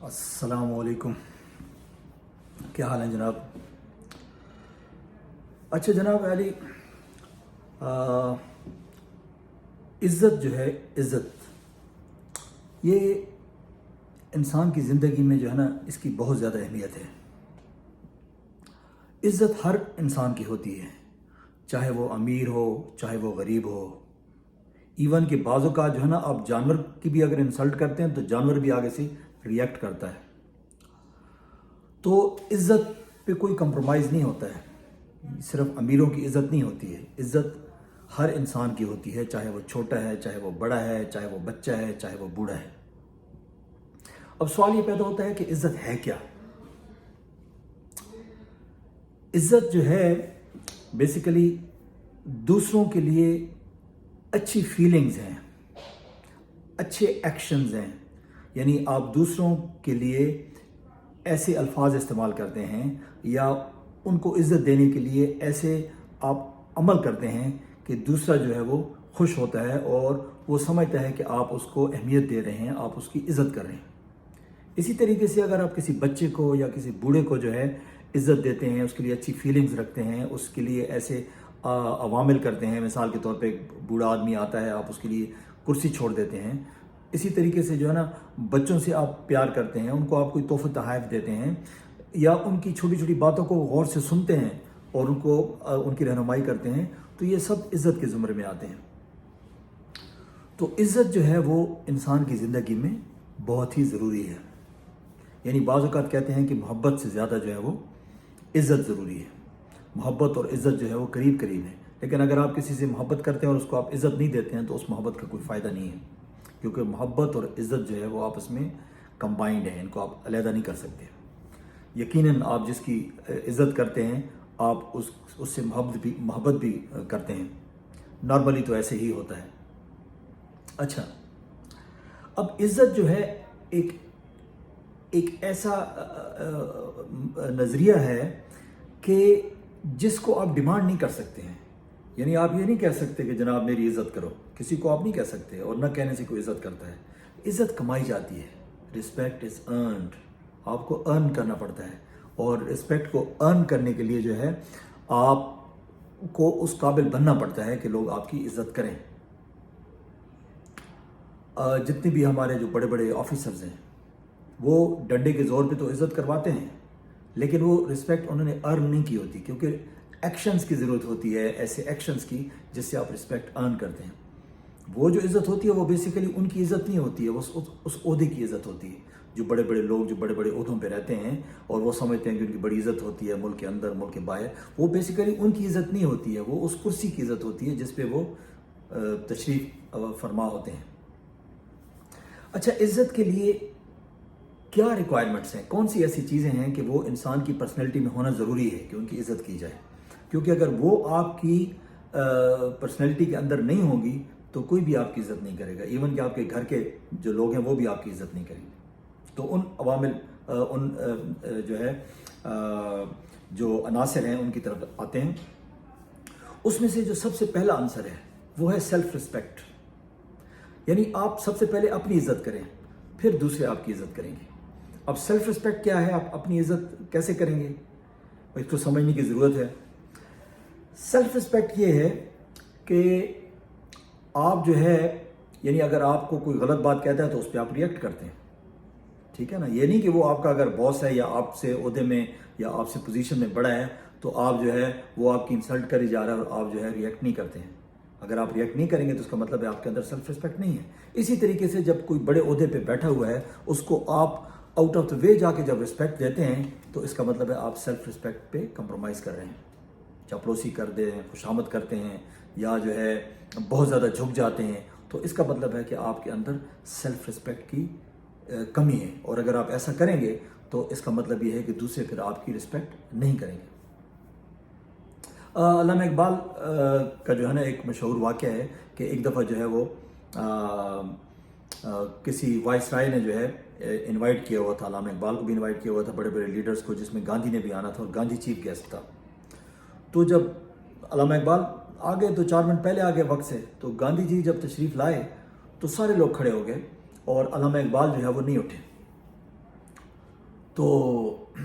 السلام علیکم. کیا حال ہے جناب؟ اچھا جناب علی، عزت جو ہے، عزت یہ انسان کی زندگی میں جو ہے نا، اس کی بہت زیادہ اہمیت ہے. عزت ہر انسان کی ہوتی ہے، چاہے وہ امیر ہو چاہے وہ غریب ہو. ایون کہ بعض اوقات جو ہے نا، آپ جانور کی بھی اگر انسلٹ کرتے ہیں تو جانور بھی آگے سے ریئیکٹ کرتا ہے. تو عزت پہ کوئی کمپرومائز نہیں ہوتا ہے. صرف امیروں کی عزت نہیں ہوتی ہے، عزت ہر انسان کی ہوتی ہے، چاہے وہ چھوٹا ہے چاہے وہ بڑا ہے، چاہے وہ بچہ ہے چاہے وہ بوڑھا ہے. اب سوال یہ پیدا ہوتا ہے کہ عزت ہے کیا؟ عزت جو ہے بیسیکلی دوسروں کے لیے اچھی فیلنگز ہیں، اچھے ایکشنز ہیں. یعنی آپ دوسروں کے لیے ایسے الفاظ استعمال کرتے ہیں یا ان کو عزت دینے کے لیے ایسے آپ عمل کرتے ہیں کہ دوسرا جو ہے وہ خوش ہوتا ہے اور وہ سمجھتا ہے کہ آپ اس کو اہمیت دے رہے ہیں، آپ اس کی عزت کر رہے ہیں. اسی طریقے سے اگر آپ کسی بچے کو یا کسی بوڑھے کو جو ہے عزت دیتے ہیں، اس کے لیے اچھی فیلنگز رکھتے ہیں، اس کے لیے ایسے عوامل کرتے ہیں، مثال کے طور پہ ایک بوڑھا آدمی آتا ہے، آپ اس کے لیے کرسی چھوڑ دیتے ہیں. اسی طریقے سے جو ہے نا، بچوں سے آپ پیار کرتے ہیں، ان کو آپ کوئی تحفہ تحائف دیتے ہیں یا ان کی چھوٹی چھوٹی باتوں کو غور سے سنتے ہیں اور ان کی رہنمائی کرتے ہیں، تو یہ سب عزت کے زمرے میں آتے ہیں. تو عزت جو ہے وہ انسان کی زندگی میں بہت ہی ضروری ہے. یعنی بعض اوقات کہتے ہیں کہ محبت سے زیادہ جو ہے وہ عزت ضروری ہے. محبت اور عزت جو ہے وہ قریب قریب ہے، لیکن اگر آپ کسی سے محبت کرتے ہیں اور اس کو آپ عزت نہیں دیتے ہیں تو اس محبت کا کوئی فائدہ نہیں ہے، کیونکہ محبت اور عزت جو ہے وہ آپس میں کمبائنڈ ہے، ان کو آپ علیحدہ نہیں کر سکتے. یقیناً آپ جس کی عزت کرتے ہیں آپ اس سے محبت بھی کرتے ہیں. نارملی تو ایسے ہی ہوتا ہے. اچھا، اب عزت جو ہے ایک ایسا نظریہ ہے کہ جس کو آپ ڈیمانڈ نہیں کر سکتے ہیں. یعنی آپ یہ نہیں کہہ سکتے کہ جناب میری عزت کرو، کسی کو آپ نہیں کہہ سکتے، اور نہ کہنے سے کوئی عزت کرتا ہے. عزت کمائی جاتی ہے. Respect is earned. آپ کو ارن کرنا پڑتا ہے، اور رسپیکٹ کو ارن کرنے کے لیے جو ہے آپ کو اس قابل بننا پڑتا ہے کہ لوگ آپ کی عزت کریں. جتنے بھی ہمارے جو بڑے بڑے آفیسرز ہیں وہ ڈنڈے کے زور پہ تو عزت کرواتے ہیں، لیکن وہ رسپیکٹ انہوں نے ارن نہیں کی ہوتی، کیونکہ ایکشنز کی ضرورت ہوتی ہے، ایسے ایکشنز کی جس سے آپ رسپیکٹ ارن کرتے ہیں. وہ جو عزت ہوتی ہے وہ بیسیکلی ان کی عزت نہیں ہوتی ہے، وہ اس عہدے کی عزت ہوتی ہے. جو بڑے بڑے لوگ جو بڑے بڑے عہدوں پہ رہتے ہیں اور وہ سمجھتے ہیں کہ ان کی بڑی عزت ہوتی ہے ملک کے اندر ملک کے باہر، وہ بیسیکلی ان کی عزت نہیں ہوتی ہے، وہ اس کرسی کی عزت ہوتی ہے جس پہ وہ تشریف فرما ہوتے ہیں. اچھا، عزت کے لیے کیا ریکوائرمنٹس ہیں؟ کون سی ایسی چیزیں ہیں کہ وہ انسان کی پرسنالٹی میں ہونا ضروری ہے کہ ان کی عزت کی جائے؟ کیونکہ اگر وہ آپ کی پرسنالٹی کے اندر نہیں ہوں گی تو کوئی بھی آپ کی عزت نہیں کرے گا. ایون کہ آپ کے گھر کے جو لوگ ہیں وہ بھی آپ کی عزت نہیں کریں گے. تو ان عوامل جو ہے جو عناصر ہیں ان کی طرف آتے ہیں. اس میں سے جو سب سے پہلا عنصر ہے وہ ہے سیلف رسپیکٹ. یعنی آپ سب سے پہلے اپنی عزت کریں، پھر دوسرے آپ کی عزت کریں گے. اب سیلف رسپیکٹ کیا ہے؟ آپ اپنی عزت کیسے کریں گے؟ اس کو سمجھنے کی ضرورت ہے. سیلف رسپیکٹ یہ ہے کہ آپ جو ہے، یعنی اگر آپ کو کوئی غلط بات کہتا ہے تو اس پہ آپ ریئیکٹ کرتے ہیں، ٹھیک ہے نا. یہ نہیں کہ وہ آپ کا اگر باس ہے یا آپ سے عہدے میں یا آپ سے پوزیشن میں بڑا ہے تو آپ جو ہے وہ آپ کی انسلٹ کری جا رہا ہے اور آپ جو ہے ریئیکٹ نہیں کرتے ہیں. اگر آپ ریئیکٹ نہیں کریں گے تو اس کا مطلب ہے آپ کے اندر سیلف رسپیکٹ نہیں ہے. اسی طریقے سے جب کوئی بڑے عہدے پہ بیٹھا ہوا ہے اس کو آپ آؤٹ آف دا وے جا کے جب رسپیکٹ دیتے ہیں تو اس کا مطلب ہے آپ سیلف رسپیکٹ پہ کمپرومائز کر رہے ہیں. چاپلوسی کر دیں، خوشامد کرتے ہیں یا جو ہے بہت زیادہ جھک جاتے ہیں، تو اس کا مطلب ہے کہ آپ کے اندر سیلف رسپیکٹ کی کمی ہے. اور اگر آپ ایسا کریں گے تو اس کا مطلب یہ ہے کہ دوسرے پھر آپ کی رسپیکٹ نہیں کریں گے. علامہ اقبال کا جو ہے نا ایک مشہور واقعہ ہے کہ ایک دفعہ جو ہے وہ کسی وائس رائے نے جو ہے انوائٹ کیا ہوا تھا، علامہ اقبال کو بھی انوائٹ کیا ہوا تھا، بڑے بڑے لیڈرز کو، جس میں گاندھی نے بھی آنا تھا اور گاندھی چیف گیسٹ تھا. تو جب علامہ اقبال آگے تو 4 منٹ پہلے آگے وقت سے، تو گاندھی جی جب تشریف لائے تو سارے لوگ کھڑے ہو گئے اور علامہ اقبال جو ہے وہ نہیں اٹھے. تو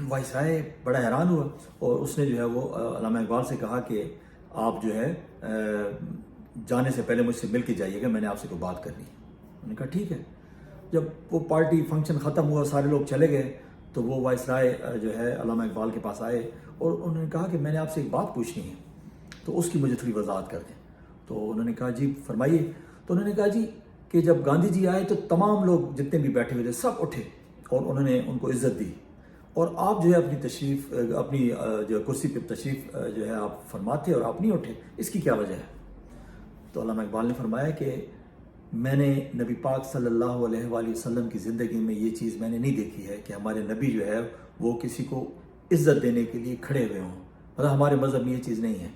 وائسرائے بڑا حیران ہوا اور اس نے جو ہے وہ علامہ اقبال سے کہا کہ آپ جو ہے جانے سے پہلے مجھ سے مل کے جائیے گا، میں نے آپ سے کوئی بات کرنی ہے۔ انہوں نے کہا ٹھیک ہے۔ جب وہ پارٹی فنکشن ختم ہوا، سارے لوگ چلے گئے، تو وہ وائسرائے جو ہے علامہ اقبال کے پاس آئے اور انہوں نے کہا کہ میں نے آپ سے ایک بات پوچھنی ہے، تو اس کی مجھے تھوڑی وضاحت کر دیں۔ تو انہوں نے کہا جی فرمائیے۔ تو انہوں نے کہا جی کہ جب گاندھی جی آئے تو تمام لوگ جتنے بھی بیٹھے ہوئے تھے سب اٹھے اور انہوں نے ان کو عزت دی، اور آپ جو ہے اپنی جو کرسی پہ تشریف جو ہے آپ فرماتے اور آپ نہیں اٹھے، اس کی کیا وجہ ہے؟ تو علامہ اقبال نے فرمایا کہ میں نے نبی پاک صلی اللہ علیہ وآلہ وسلم کی زندگی میں یہ چیز میں نے نہیں دیکھی ہے کہ ہمارے نبی جو ہے وہ کسی کو عزت دینے کے لیے کھڑے ہوئے ہوں، مطلب ہمارے مذہب میں یہ چیز نہیں ہے۔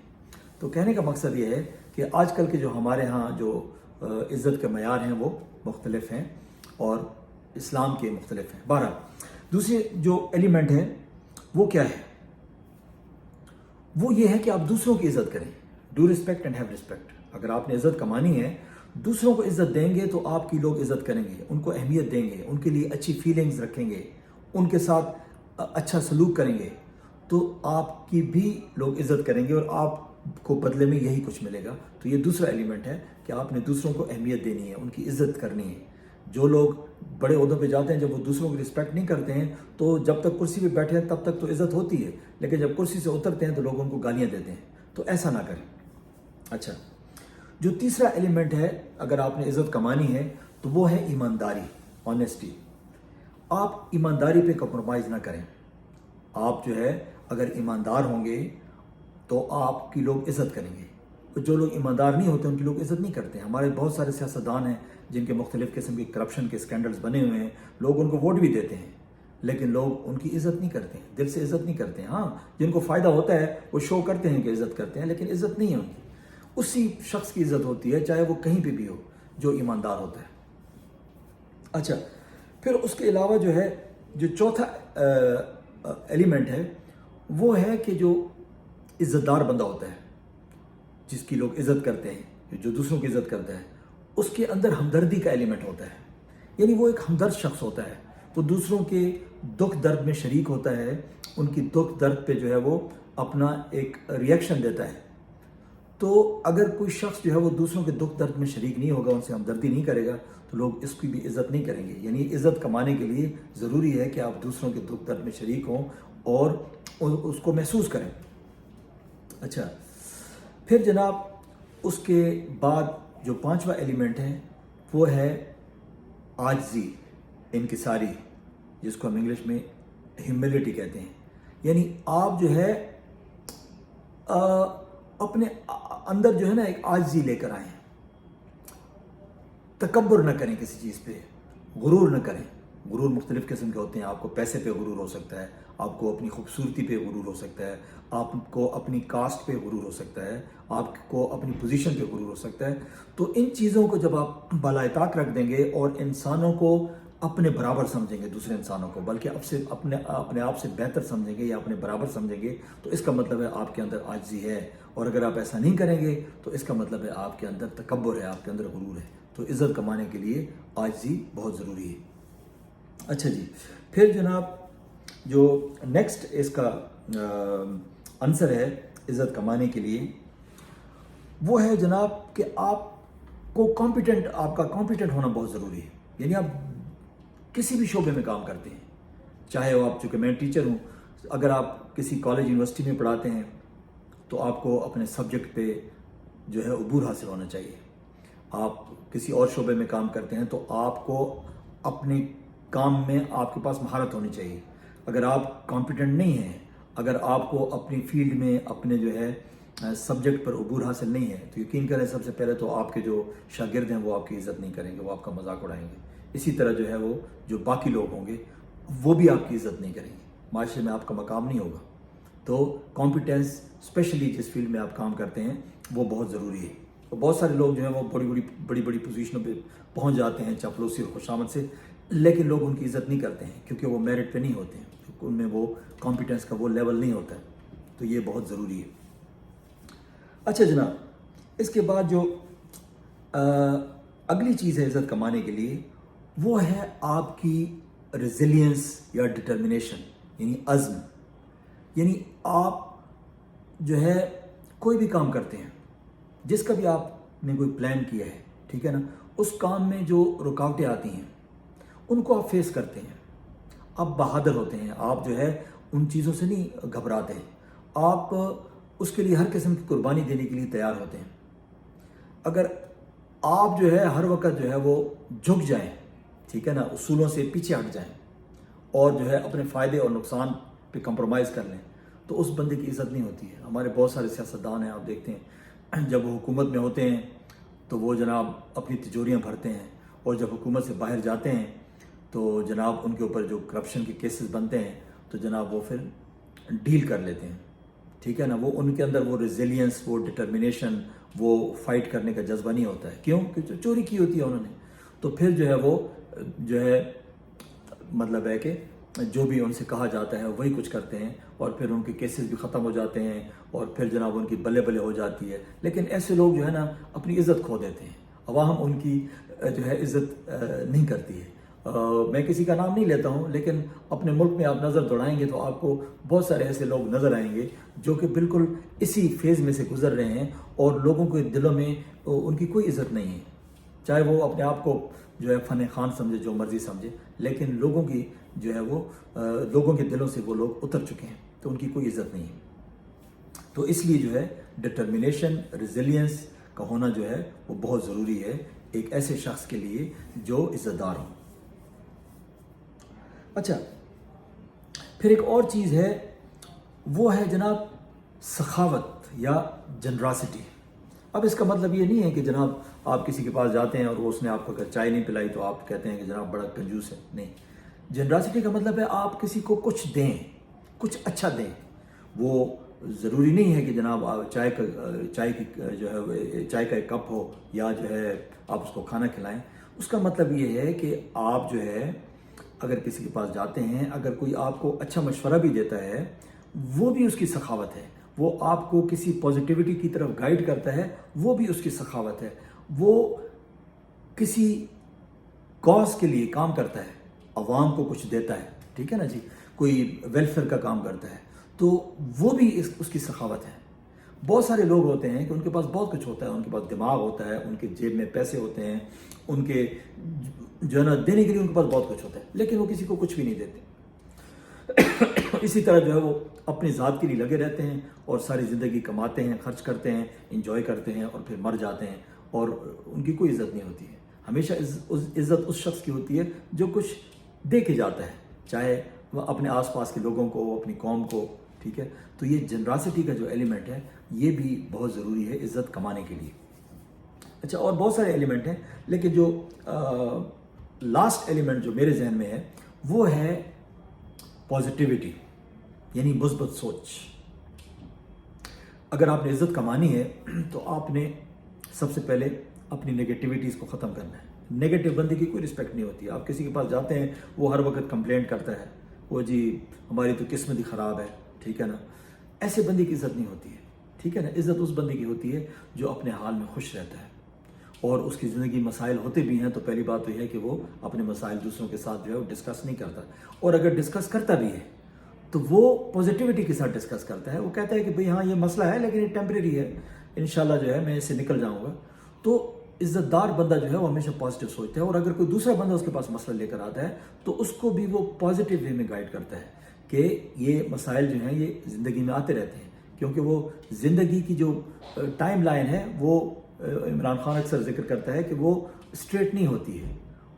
تو کہنے کا مقصد یہ ہے کہ آج کل کے جو ہمارے ہاں جو عزت کے معیار ہیں وہ مختلف ہیں اور اسلام کے مختلف ہیں۔ بہرحال دوسری جو ایلیمنٹ ہے وہ کیا ہے؟ وہ یہ ہے کہ آپ دوسروں کی عزت کریں۔ Do respect and have respect. اگر آپ نے عزت کمانی ہے، دوسروں کو عزت دیں گے تو آپ کی لوگ عزت کریں گے، ان کو اہمیت دیں گے، ان کے لیے اچھی فیلنگز رکھیں گے، ان کے ساتھ اچھا سلوک کریں گے، تو آپ کی بھی لوگ عزت کریں گے اور آپ کو بدلے میں یہی کچھ ملے گا۔ تو یہ دوسرا ایلیمنٹ ہے کہ آپ نے دوسروں کو اہمیت دینی ہے، ان کی عزت کرنی ہے۔ جو لوگ بڑے عہدوں پہ جاتے ہیں جب وہ دوسروں کی رسپیکٹ نہیں کرتے ہیں تو جب تک کرسی پہ بیٹھے ہیں تب تک تو عزت ہوتی ہے، لیکن جب کرسی سے اترتے ہیں تو لوگ ان کو گالیاں دیتے ہیں، تو ایسا نہ کریں۔ اچھا، جو تیسرا ایلیمنٹ ہے اگر آپ نے عزت کمانی ہے تو وہ ہے ایمانداری، آنیسٹی۔ آپ ایمانداری پہ کمپرومائز نہ کریں۔ آپ جو ہے اگر ایماندار ہوں گے تو آپ کی لوگ عزت کریں گے، جو لوگ ایماندار نہیں ہوتے ان کی لوگ عزت نہیں کرتے ہیں۔ ہمارے بہت سارے سیاستدان ہیں جن کے مختلف قسم کی کرپشن کے اسکینڈلز بنے ہوئے ہیں، لوگ ان کو ووٹ بھی دیتے ہیں لیکن لوگ ان کی عزت نہیں کرتے ہیں، دل سے عزت نہیں کرتے ہیں۔ ہاں، جن کو فائدہ ہوتا ہے وہ شو کرتے ہیں کہ عزت کرتے ہیں، لیکن عزت نہیں ہے ان کی۔ اسی شخص کی عزت ہوتی ہے چاہے وہ کہیں پہ بھی ہو جو ایماندار ہوتا ہے۔ اچھا، پھر اس کے علاوہ جو ہے جو چوتھا ایلیمنٹ ہے وہ ہے کہ جو عزت دار بندہ ہوتا ہے، جس کی لوگ عزت کرتے ہیں، جو دوسروں کی عزت کرتا ہے، اس کے اندر ہمدردی کا ایلیمنٹ ہوتا ہے، یعنی وہ ایک ہمدرد شخص ہوتا ہے، وہ دوسروں کے دکھ درد میں شریک ہوتا ہے، ان کی دکھ درد پہ جو ہے وہ اپنا ایک ریئیکشن دیتا ہے۔ تو اگر کوئی شخص جو ہے وہ دوسروں کے دکھ درد میں شریک نہیں ہوگا، ان سے ہمدردی نہیں کرے گا، تو لوگ اس کی بھی عزت نہیں کریں گے۔ یعنی عزت کمانے کے لیے ضروری ہے کہ آپ دوسروں کے دکھ درد میں شریک ہوں اور اس کو محسوس کریں۔ اچھا، پھر جناب اس کے بعد جو پانچواں ایلیمنٹ ہے وہ ہے عاجزی، انکساری، جس کو ہم انگلش میں ہیوملٹی کہتے ہیں۔ یعنی آپ جو ہے اپنے اندر جو ہے نا ایک عاجزی لے کر آئیں، تکبر نہ کریں کسی چیز پہ، غرور نہ کریں۔ غرور مختلف قسم کے ہوتے ہیں، آپ کو پیسے پہ غرور ہو سکتا ہے، آپ کو اپنی خوبصورتی پہ غرور ہو سکتا ہے، آپ کو اپنی کاسٹ پہ غرور ہو سکتا ہے، آپ کو اپنی پوزیشن پہ غرور ہو سکتا ہے۔ تو ان چیزوں کو جب آپ بالائے طاق رکھ دیں گے اور انسانوں کو اپنے برابر سمجھیں گے، دوسرے انسانوں کو بلکہ اپنے آپ سے بہتر سمجھیں گے یا اپنے برابر سمجھیں گے، تو اس کا مطلب ہے آپ کے اندر عاجزی ہے۔ اور اگر آپ ایسا نہیں کریں گے تو اس کا مطلب ہے آپ کے اندر تکبر ہے، آپ کے اندر غرور ہے۔ تو عزت کمانے کے لیے عاجزی بہت ضروری ہے۔ اچھا جی، پھر جناب جو نیکسٹ اس کا عنصر ہے عزت کمانے کے لیے وہ ہے جناب کہ آپ کا کمپیٹنٹ ہونا بہت ضروری ہے۔ یعنی آپ کسی بھی شعبے میں کام کرتے ہیں، چاہے وہ آپ، چونکہ میں ٹیچر ہوں، اگر آپ کسی کالج یونیورسٹی میں پڑھاتے ہیں تو آپ کو اپنے سبجیکٹ پہ جو ہے عبور حاصل ہونا چاہیے۔ آپ کسی اور شعبے میں کام کرتے ہیں تو آپ کو اپنے کام میں آپ کے پاس مہارت ہونی چاہیے۔ اگر آپ کمپیٹنٹ نہیں ہیں، اگر آپ کو اپنی فیلڈ میں اپنے جو ہے سبجیکٹ پر عبور حاصل نہیں ہے، تو یقین کریں سب سے پہلے تو آپ کے جو شاگرد ہیں وہ آپ کی عزت نہیں کریں گے، وہ آپ کا مذاق اڑائیں گے۔ اسی طرح جو ہے وہ جو باقی لوگ ہوں گے وہ بھی آپ کی عزت نہیں کریں گے، معاشرے میں آپ کا مقام نہیں ہوگا۔ تو کمپیٹنس اسپیشلی جس فیلڈ میں آپ کام کرتے ہیں وہ بہت ضروری ہے۔ اور بہت سارے لوگ جو ہیں وہ بڑی بڑی پوزیشنوں پہ پہنچ جاتے ہیں چاپلوسی اور خوشامد سے، لیکن لوگ ان کی عزت نہیں کرتے ہیں کیونکہ وہ میرٹ پہ نہیں ہوتے ہیں، کیونکہ ان میں وہ کمپیٹنس کا وہ لیول نہیں ہوتا ہے۔ تو یہ بہت ضروری ہے۔ اچھا جناب، اس کے بعد جو اگلی چیز ہے عزت کمانے کے لیے وہ ہے آپ کی ریزیلینس یا ڈٹرمنیشن۔ یعنی عزم، یعنی آپ جو ہے کوئی بھی کام کرتے ہیں، جس کا بھی آپ نے کوئی پلان کیا ہے، ٹھیک ہے نا، اس کام میں جو رکاوٹیں آتی ہیں ان کو آپ فیس کرتے ہیں، آپ بہادر ہوتے ہیں، آپ جو ہے ان چیزوں سے نہیں گھبراتے ہیں، آپ اس کے لیے ہر قسم کی قربانی دینے کے لیے تیار ہوتے ہیں۔ اگر آپ جو ہے ہر وقت جو ہے وہ جھک جائیں، ٹھیک ہے نا، اصولوں سے پیچھے ہٹ جائیں اور جو ہے اپنے فائدے اور نقصان پہ کمپرومائز کر لیں تو اس بندے کی عزت نہیں ہوتی ہے۔ ہمارے بہت سارے سیاستدان ہیں، آپ دیکھتے ہیں جب وہ حکومت میں ہوتے ہیں تو وہ جناب اپنی تجوریاں بھرتے ہیں، اور جب حکومت سے باہر جاتے ہیں تو جناب ان کے اوپر جو کرپشن کے کیسز بنتے ہیں تو جناب وہ پھر ڈیل کر لیتے ہیں، ٹھیک ہے نا، وہ ان کے اندر وہ ریزیلینس، وہ ڈٹرمنیشن، وہ فائٹ کرنے کا جذبہ نہیں ہوتا ہے۔ کیوں؟ کہ چوری کی ہوتی ہے انہوں نے، تو پھر جو ہے وہ جو ہے مطلب ہے کہ جو بھی ان سے کہا جاتا ہے وہی کچھ کرتے ہیں، اور پھر ان کے کیسز بھی ختم ہو جاتے ہیں اور پھر جناب ان کی بلے بلے ہو جاتی ہے۔ لیکن ایسے لوگ جو ہے نا اپنی عزت کھو دیتے ہیں، عوام ان کی جو ہے عزت نہیں کرتی ہے۔ میں کسی کا نام نہیں لیتا ہوں، لیکن اپنے ملک میں آپ نظر دوڑائیں گے تو آپ کو بہت سارے ایسے لوگ نظر آئیں گے جو کہ بالکل اسی فیز میں سے گزر رہے ہیں، اور لوگوں کے دلوں میں ان کی کوئی عزت نہیں ہے، چاہے وہ اپنے آپ کو جو ہے فن خان سمجھے، جو مرضی سمجھے، لیکن لوگوں کی جو ہے وہ لوگوں کے دلوں سے وہ لوگ اتر چکے ہیں، تو ان کی کوئی عزت نہیں ہے۔ تو اس لیے جو ہے ڈٹرمنیشن، ریزیلینس کا ہونا جو ہے وہ بہت ضروری ہے ایک ایسے شخص کے لیے جو عزت دار ہو۔ اچھا، پھر ایک اور چیز ہے، وہ ہے جناب سخاوت یا جنراسٹی۔ اب اس کا مطلب یہ نہیں ہے کہ جناب آپ کسی کے پاس جاتے ہیں اور وہ اس نے آپ کو اگر چائے نہیں پلائی تو آپ کہتے ہیں کہ جناب بڑا کنجوس ہے، نہیں۔ جنراسٹی کا مطلب ہے آپ کسی کو کچھ دیں، کچھ اچھا دیں۔ وہ ضروری نہیں ہے کہ جناب چائے کی جو ہے چائے کا ایک کپ ہو یا جو ہے آپ اس کو کھانا کھلائیں۔ اس کا مطلب یہ ہے کہ آپ جو ہے اگر کسی کے پاس جاتے ہیں، اگر کوئی آپ کو اچھا مشورہ بھی دیتا ہے، وہ بھی اس کی سخاوت ہے۔ وہ آپ کو کسی پازیٹیوٹی کی طرف گائیڈ کرتا ہے، وہ بھی اس کی سخاوت ہے۔ وہ کسی کاز کے لیے کام کرتا ہے، عوام کو کچھ دیتا ہے، ٹھیک ہے نا جی، کوئی ویلفیئر کا کام کرتا ہے، تو وہ بھی اس کی سخاوت ہے۔ بہت سارے لوگ ہوتے ہیں کہ ان کے پاس بہت کچھ ہوتا ہے، ان کے پاس دماغ ہوتا ہے، ان کے جیب میں پیسے ہوتے ہیں، ان کے جو ہے نا دینے کے لیے ان کے پاس بہت کچھ ہوتا ہے، لیکن وہ کسی کو کچھ بھی نہیں دیتے۔ اسی طرح جو ہے وہ اپنی ذات کے لیے لگے رہتے ہیں اور ساری زندگی کماتے ہیں، خرچ کرتے ہیں، انجوائے کرتے ہیں، اور پھر مر جاتے ہیں، اور ان کی کوئی عزت نہیں ہوتی ہے۔ ہمیشہ عزت اس شخص کی ہوتی ہے جو کچھ دے کے جاتا ہے، چاہے وہ اپنے آس پاس کے لوگوں کو، اپنی قوم کو، ٹھیک ہے۔ تو یہ جنراسٹی کا جو ایلیمنٹ ہے یہ بھی بہت ضروری ہے عزت کمانے کے لیے۔ اچھا، اور بہت سارے ایلیمنٹ ہیں، لیکن جو لاسٹ ایلیمنٹ جو میرے ذہن میں ہے وہ ہے پازیٹیوٹی، یعنی مثبت سوچ۔ اگر آپ نے عزت کمانی ہے تو آپ نے سب سے پہلے اپنی نگیٹیوٹیز کو ختم کرنا ہے۔ نگیٹو بندے کی کوئی رسپیکٹ نہیں ہوتی ہے۔ آپ کسی کے پاس جاتے ہیں، وہ ہر وقت کمپلینٹ کرتا ہے، وہ جی ہماری تو قسمت ہی خراب ہے، ٹھیک ہے نا، ایسے بندے کی عزت نہیں ہوتی ہے، ٹھیک ہے نا۔ عزت اس بندے کی ہوتی ہے جو اپنے حال میں خوش رہتا ہے، اور اس کی زندگی مسائل ہوتے بھی ہیں تو پہلی بات تو یہ ہے کہ وہ اپنے مسائل دوسروں کے ساتھ جو ہے وہ ڈسکس نہیں کرتا، اور اگر ڈسکس کرتا بھی ہے تو وہ پازیٹیوٹی کے ساتھ ڈسکس کرتا ہے۔ وہ کہتا ہے کہ بھئی ہاں یہ مسئلہ ہے لیکن یہ ٹیمپریری ہے، انشاءاللہ جو ہے میں اس سے نکل جاؤں گا۔ تو عزت دار بندہ جو ہے وہ ہمیشہ پازیٹیو سوچتا ہے، اور اگر کوئی دوسرا بندہ اس کے پاس مسئلہ لے کر آتا ہے تو اس کو بھی وہ پازیٹیو وے میں گائیڈ کرتا ہے کہ یہ مسائل جو ہیں یہ زندگی میں آتے رہتے ہیں، کیونکہ وہ زندگی کی جو ٹائم لائن ہے وہ عمران خان اکثر ذکر کرتا ہے کہ وہ اسٹریٹ نہیں ہوتی ہے،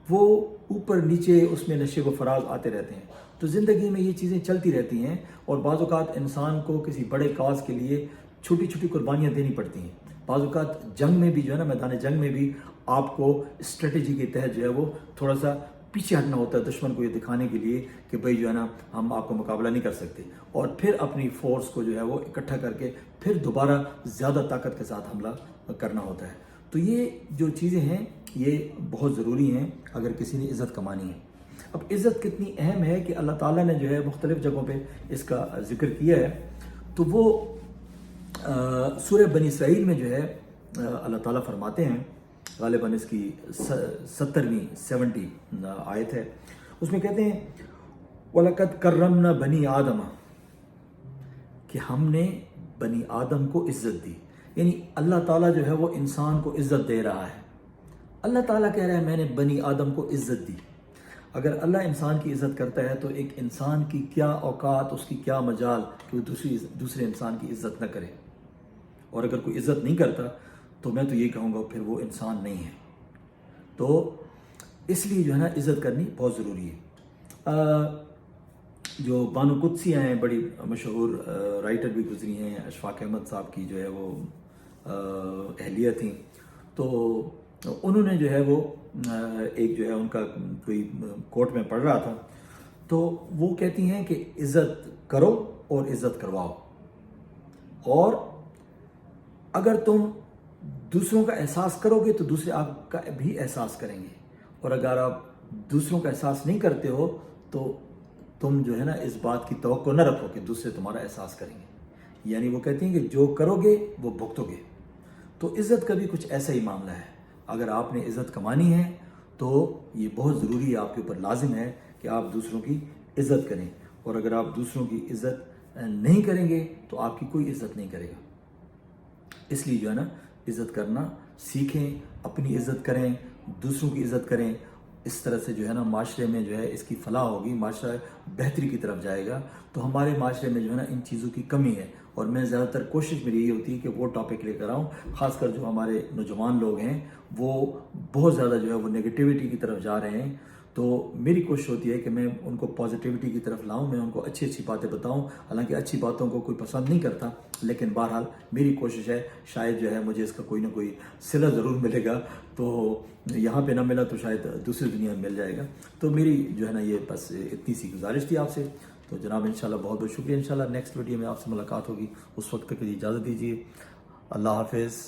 وہ اوپر نیچے اس میں نشے و فراز آتے رہتے ہیں۔ تو زندگی میں یہ چیزیں چلتی رہتی ہیں، اور بعض اوقات انسان کو کسی بڑے کاز کے لیے چھوٹی چھوٹی قربانیاں دینی پڑتی ہیں۔ بعض اوقات جنگ میں بھی جو ہے نا، میدان جنگ میں بھی آپ کو اسٹریٹجی کے تحت جو ہے وہ تھوڑا سا پیچھے ہٹنا ہوتا ہے دشمن کو یہ دکھانے کے لیے کہ بھئی جو ہے نا ہم آپ کو مقابلہ نہیں کر سکتے، اور پھر اپنی فورس کو جو ہے وہ اکٹھا کر کے پھر دوبارہ زیادہ طاقت کے ساتھ حملہ کرنا ہوتا ہے۔ تو یہ جو چیزیں ہیں یہ بہت ضروری ہیں اگر کسی نے عزت کمانی ہے۔ اب عزت کتنی اہم ہے کہ اللہ تعالیٰ نے جو ہے مختلف جگہوں پہ اس کا ذکر کیا ہے، تو وہ سورہ بنی اسرائیل میں جو ہے اللہ تعالیٰ فرماتے ہیں، غالباً اس کی 70 آیت ہے، اس میں کہتے ہیں وَلَقَدْ كَرَّمْنَا بَنِي آدَمَ، کہ ہم نے بنی آدم کو عزت دی. یعنی اللہ تعالیٰ جو ہے وہ انسان کو عزت دے رہا ہے. اللہ تعالیٰ کہہ رہا ہے میں نے بنی آدم کو عزت دی. اگر اللہ انسان کی عزت کرتا ہے تو ایک انسان کی کیا اوقات، اس کی کیا مجال کہ وہ دوسرے انسان کی عزت نہ کرے. اور اگر کوئی عزت نہیں کرتا تو میں تو یہ کہوں گا پھر وہ انسان نہیں ہے. تو اس لیے جو ہے نا عزت کرنی بہت ضروری ہے. جو بانو قدسیہ ہیں، بڑی مشہور رائٹر بھی گزری ہیں، اشفاق احمد صاحب کی جو ہے وہ اہلیہ تھیں. تو انہوں نے جو ہے وہ ایک جو ہے ان کا کوئی کوٹ میں پڑھ رہا تھا، تو وہ کہتی ہیں کہ عزت کرو اور عزت کرواؤ. اور اگر تم دوسروں کا احساس کرو گے تو دوسرے آپ کا بھی احساس کریں گے. اور اگر آپ دوسروں کا احساس نہیں کرتے ہو تو تم جو ہے نا اس بات کی توقع نہ رکھو کہ دوسرے تمہارا احساس کریں گے. یعنی وہ کہتی ہیں کہ جو کرو گے وہ بھگتو گے. تو عزت کا بھی کچھ ایسا ہی معاملہ ہے. اگر آپ نے عزت کمانی ہے تو یہ بہت ضروری ہے، آپ کے اوپر لازم ہے کہ آپ دوسروں کی عزت کریں. اور اگر آپ دوسروں کی عزت نہیں کریں گے تو آپ کی کوئی عزت نہیں کرے گا. اس لیے جو ہے نا عزت کرنا سیکھیں، اپنی عزت کریں، دوسروں کی عزت کریں. اس طرح سے جو ہے نا معاشرے میں جو ہے اس کی فلاح ہوگی، معاشرہ بہتری کی طرف جائے گا. تو ہمارے معاشرے میں جو ہے نا ان چیزوں کی کمی ہے. اور میں زیادہ تر کوشش میری یہی ہوتی ہے کہ وہ ٹاپک لے کر آؤں. خاص کر جو ہمارے نوجوان لوگ ہیں وہ بہت زیادہ جو ہے وہ نگیٹیوٹی کی طرف جا رہے ہیں. تو میری کوشش ہوتی ہے کہ میں ان کو پازیٹیوٹی کی طرف لاؤں، میں ان کو اچھی اچھی باتیں بتاؤں. حالانکہ اچھی باتوں کو کوئی پسند نہیں کرتا، لیکن بہرحال میری کوشش ہے. شاید جو ہے مجھے اس کا کوئی نہ کوئی صلہ ضرور ملے گا. تو یہاں پہ نہ ملا تو شاید دوسری دنیا میں مل جائے گا. تو میری جو ہے نا یہ بس اتنی سی گزارش تھی آپ سے. تو جناب انشاءاللہ بہت بہت شکریہ. انشاءاللہ نیکسٹ ویڈیو میں آپ سے ملاقات ہوگی. اس وقت تک کے لیے اجازت دیجیے. اللہ حافظ.